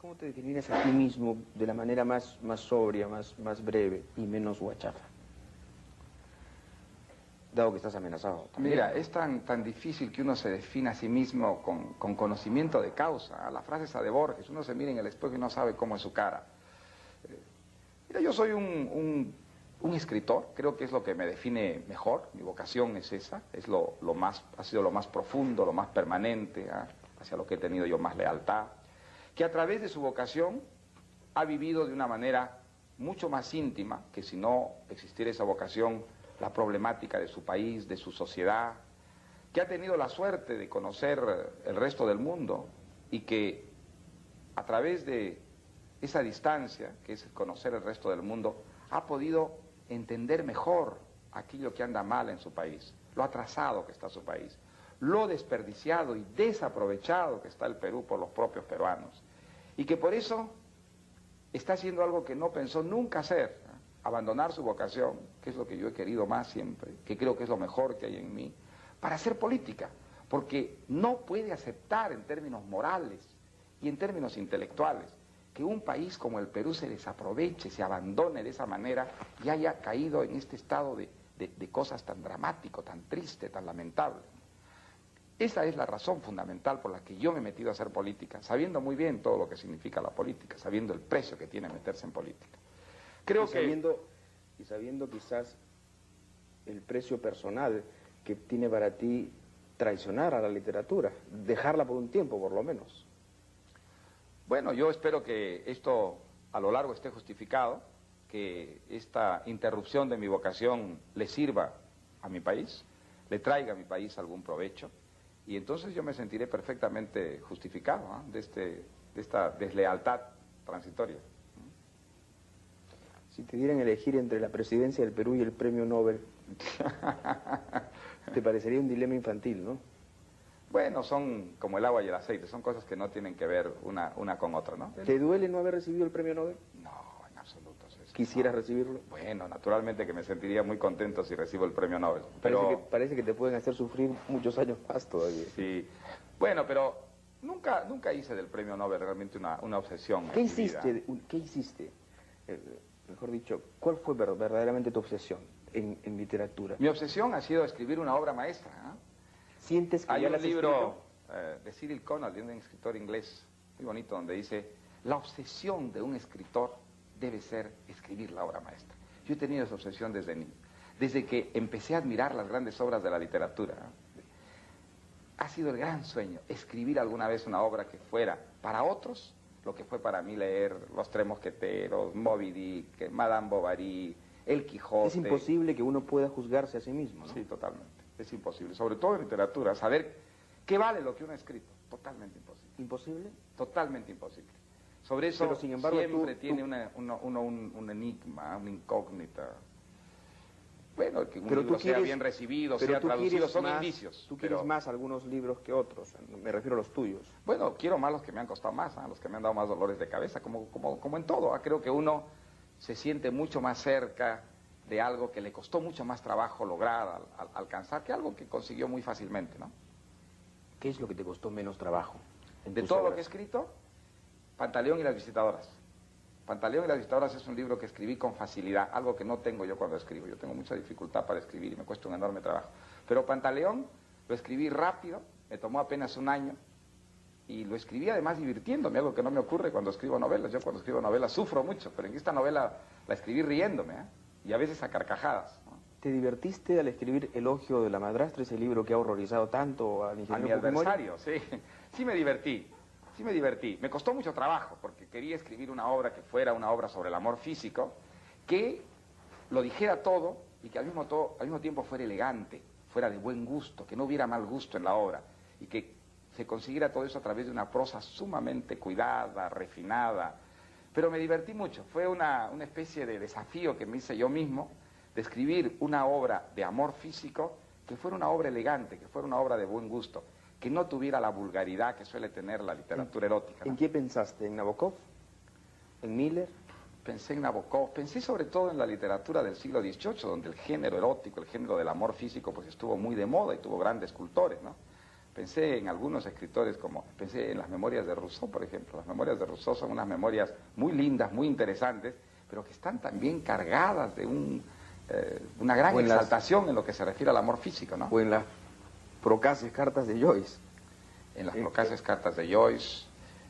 ¿Cómo te definirías a ti mismo de la manera más sobria, más breve y menos guachafa? Dado que estás amenazado también. Mira, es tan difícil que uno se defina a sí mismo con conocimiento de causa. La frase esa de Borges, uno se mira en el espejo y no sabe cómo es su cara. Mira, yo soy un escritor, creo que es lo que me define mejor, mi vocación es esa, es ha sido lo más profundo, lo más permanente, hacia lo que he tenido yo más lealtad, que a través de su vocación ha vivido de una manera mucho más íntima, que si no existiera esa vocación, la problemática de su país, de su sociedad, que ha tenido la suerte de conocer el resto del mundo y que a través de esa distancia, que es conocer el resto del mundo, ha podido entender mejor aquello que anda mal en su país, lo atrasado que está su país, lo desperdiciado y desaprovechado que está el Perú por los propios peruanos, y que por eso está haciendo algo que no pensó nunca hacer, abandonar su vocación, que es lo que yo he querido más siempre, que creo que es lo mejor que hay en mí, para hacer política, porque no puede aceptar en términos morales y en términos intelectuales que un país como el Perú se desaproveche, se abandone de esa manera y haya caído en este estado de cosas tan dramático, tan triste, tan lamentable. Esa es la razón fundamental por la que yo me he metido a hacer política, sabiendo muy bien todo lo que significa la política, sabiendo el precio que tiene meterse en política. Creo Y sabiendo quizás el precio personal que tiene para ti traicionar a la literatura, dejarla por un tiempo por lo menos. Bueno, yo espero que esto a lo largo esté justificado, que esta interrupción de mi vocación le sirva a mi país, le traiga a mi país algún provecho, y entonces yo me sentiré perfectamente justificado de esta deslealtad transitoria. Si te dieran a elegir entre la presidencia del Perú y el premio Nobel, te parecería un dilema infantil, ¿no? Bueno, son como el agua y el aceite, son cosas que no tienen que ver una con otra, ¿no? ¿Te duele no haber recibido el premio Nobel? No, en absoluto. César, ¿Quisieras no. recibirlo? Bueno, naturalmente que me sentiría muy contento si recibo el premio Nobel. Parece que te pueden hacer sufrir muchos años más todavía. Sí. Bueno, pero nunca hice del premio Nobel realmente una obsesión. ¿Qué hiciste? Mejor dicho, ¿cuál fue verdaderamente tu obsesión en literatura? Mi obsesión ha sido escribir una obra maestra, ¿eh? ¿Sientes que hay ya un la has libro de Cyril Connell, de un escritor inglés muy bonito, donde dice: la obsesión de un escritor debe ser escribir la obra maestra. Yo he tenido esa obsesión desde niño, desde que empecé a admirar las grandes obras de la literatura. Ha sido el gran sueño, escribir alguna vez una obra que fuera para otros lo que fue para mí leer Los Tres Mosqueteros, Moby Dick, Madame Bovary, El Quijote. Es imposible que uno pueda juzgarse a sí mismo, ¿no? Sí, totalmente. Es imposible, sobre todo en literatura, saber qué vale lo que uno ha escrito. Totalmente imposible. ¿Imposible? Totalmente imposible. Sobre eso, pero, sin embargo, siempre tiene un enigma, una incógnita. Bueno, que un libro sea bien recibido, sea traducido, son indicios. Tú quieres más algunos libros que otros, me refiero a los tuyos. Bueno, quiero más los que me han costado más, los que me han dado más dolores de cabeza, como en todo. Creo que uno se siente mucho más cerca de algo que le costó mucho más trabajo lograr, alcanzar, que algo que consiguió muy fácilmente, ¿no? ¿Qué es lo que te costó menos trabajo? De todo lo que he escrito, Pantaleón y las visitadoras. Pantaleón y las visitadoras es un libro que escribí con facilidad, algo que no tengo yo cuando escribo. Yo tengo mucha dificultad para escribir y me cuesta un enorme trabajo. Pero Pantaleón lo escribí rápido, me tomó apenas un año, y lo escribí además divirtiéndome, algo que no me ocurre cuando escribo novelas. Yo cuando escribo novelas sufro mucho, pero en esta novela la escribí riéndome, y a veces a carcajadas, ¿no? ¿Te divertiste al escribir Elogio de la madrastra, ese libro que ha horrorizado tanto al ingeniero A mi adversario, sí. Sí me divertí. Me costó mucho trabajo, porque quería escribir una obra que fuera una obra sobre el amor físico, que lo dijera todo y que al mismo tiempo fuera elegante, fuera de buen gusto, que no hubiera mal gusto en la obra, y que se consiguiera todo eso a través de una prosa sumamente cuidada, refinada. Pero me divertí mucho, fue una especie de desafío que me hice yo mismo, de escribir una obra de amor físico que fuera una obra elegante, que fuera una obra de buen gusto, que no tuviera la vulgaridad que suele tener la literatura erótica, ¿no? ¿En qué pensaste? ¿En Nabokov? ¿En Miller? Pensé en Nabokov, pensé sobre todo en la literatura del siglo XVIII, donde el género erótico, el género del amor físico, pues estuvo muy de moda y tuvo grandes escultores, ¿no? Pensé en algunos escritores, pensé en las memorias de Rousseau, por ejemplo. Las memorias de Rousseau son unas memorias muy lindas, muy interesantes, pero que están también cargadas de una gran exaltación en lo que se refiere al amor físico, ¿no? O en las procaces cartas de Joyce. En las procaces cartas de Joyce,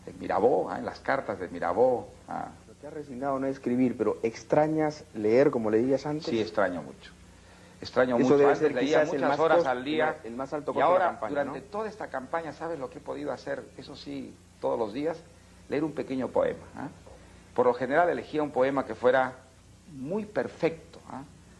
en Mirabeau, en las cartas de Mirabeau. No te has resignado a no escribir, pero ¿extrañas leer como leías antes? Sí, extraño mucho. Extraño Eso mucho. debe Antes ser leía quizás muchas horas al día. El más alto y costo de ahora, la campaña, durante ¿no? toda esta campaña, ¿sabes lo que he podido hacer? Eso sí, todos los días, leer un pequeño poema. Por lo general elegía un poema que fuera muy perfecto,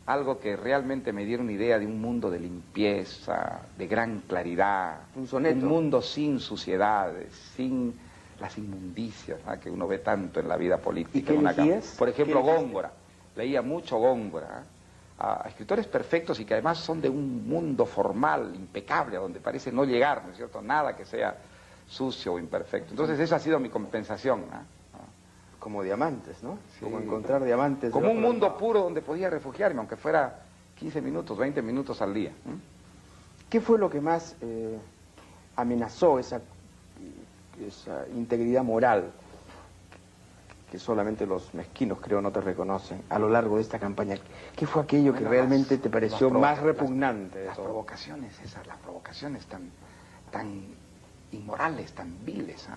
algo que realmente me diera una idea de un mundo de limpieza, de gran claridad, un soneto, un mundo sin suciedades, sin las inmundicias que uno ve tanto en la vida política. ¿Y qué elegías? Por ejemplo, Góngora. Leía mucho Góngora, a escritores perfectos y que además son de un mundo formal, impecable, a donde parece no llegar, ¿no es cierto? Nada que sea sucio o imperfecto. Entonces esa ha sido mi compensación. Como diamantes, ¿no? Sí. Como encontrar diamantes. Como un mundo puro donde podía refugiarme, aunque fuera 15 minutos, 20 minutos al día. ¿Qué fue lo que más amenazó esa integridad moral que solamente los mezquinos, creo, no te reconocen a lo largo de esta campaña? ¿Qué fue aquello que realmente te pareció más repugnante de todo? Las provocaciones esas, las provocaciones tan inmorales, tan viles,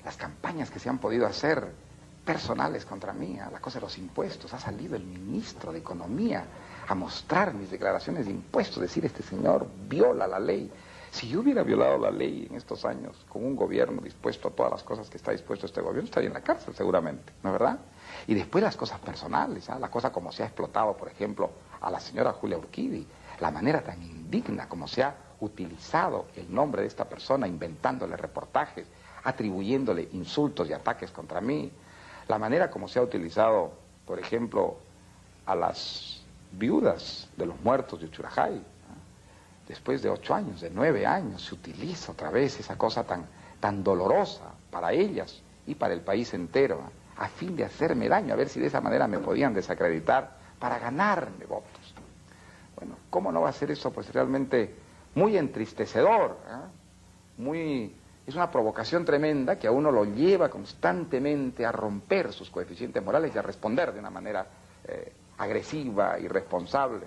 las campañas que se han podido hacer personales contra mí, la cosa de los impuestos. Ha salido el ministro de Economía a mostrar mis declaraciones de impuestos, decir, este señor viola la ley. Si yo hubiera violado la ley en estos años, con un gobierno dispuesto a todas las cosas que está dispuesto este gobierno, estaría en la cárcel seguramente, ¿no es verdad? Y después las cosas personales, la cosa como se ha explotado, por ejemplo, a la señora Julia Urquidi, la manera tan indigna como se ha utilizado el nombre de esta persona, inventándole reportajes, atribuyéndole insultos y ataques contra mí, la manera como se ha utilizado, por ejemplo, a las viudas de los muertos de Uchurajay. Después de 8 años, de 9 años, se utiliza otra vez esa cosa tan dolorosa para ellas y para el país entero, a fin de hacerme daño, a ver si de esa manera me podían desacreditar para ganarme votos. Bueno, ¿cómo no va a ser eso? Pues realmente muy entristecedor, es una provocación tremenda que a uno lo lleva constantemente a romper sus coeficientes morales y a responder de una manera agresiva, irresponsable.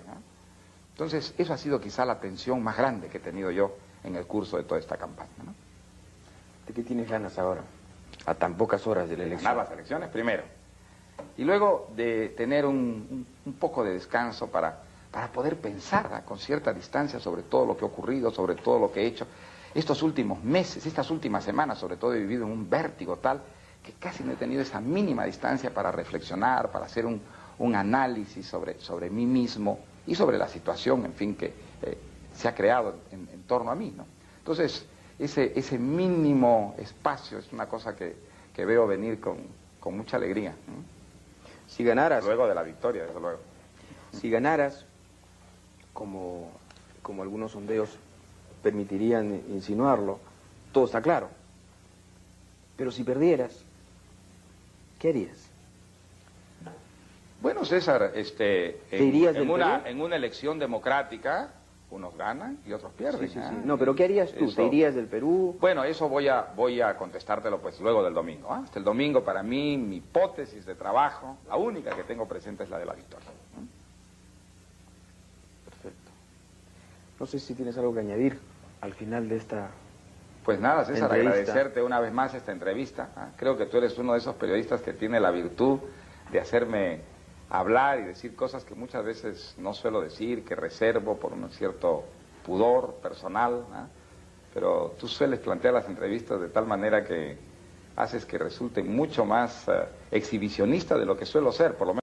Entonces, eso ha sido quizá la tensión más grande que he tenido yo en el curso de toda esta campaña, ¿no? ¿De qué tienes ganas ahora, a tan pocas horas de la elección? Ganar las elecciones primero, y luego de tener un poco de descanso para poder pensar con cierta distancia sobre todo lo que ha ocurrido, sobre todo lo que he hecho. Estos últimos meses, estas últimas semanas, sobre todo, he vivido en un vértigo tal que casi no he tenido esa mínima distancia para reflexionar, para hacer un análisis sobre mí mismo y sobre la situación, en fin, que se ha creado en torno a mí, ¿no? Entonces, ese mínimo espacio es una cosa que veo venir con mucha alegría. Si ganaras... Luego de la victoria, desde luego. Si ganaras, como algunos sondeos permitirían insinuarlo, todo está claro. Pero si perdieras, ¿qué harías? Bueno, César, en una elección democrática, unos ganan y otros pierden. Sí. No, pero ¿qué harías tú? ¿Te irías del Perú? Bueno, eso voy a contestártelo pues luego del domingo. Hasta el domingo, para mí, mi hipótesis de trabajo, la única que tengo presente es la de la victoria. Perfecto. No sé si tienes algo que añadir al final de esta... Pues nada, César, entrevista. agradecerte una vez más esta entrevista. Creo que tú eres uno de esos periodistas que tiene la virtud de hacerme hablar y decir cosas que muchas veces no suelo decir, que reservo por un cierto pudor personal, pero tú sueles plantear las entrevistas de tal manera que haces que resulten mucho más exhibicionistas de lo que suelo ser, por lo menos.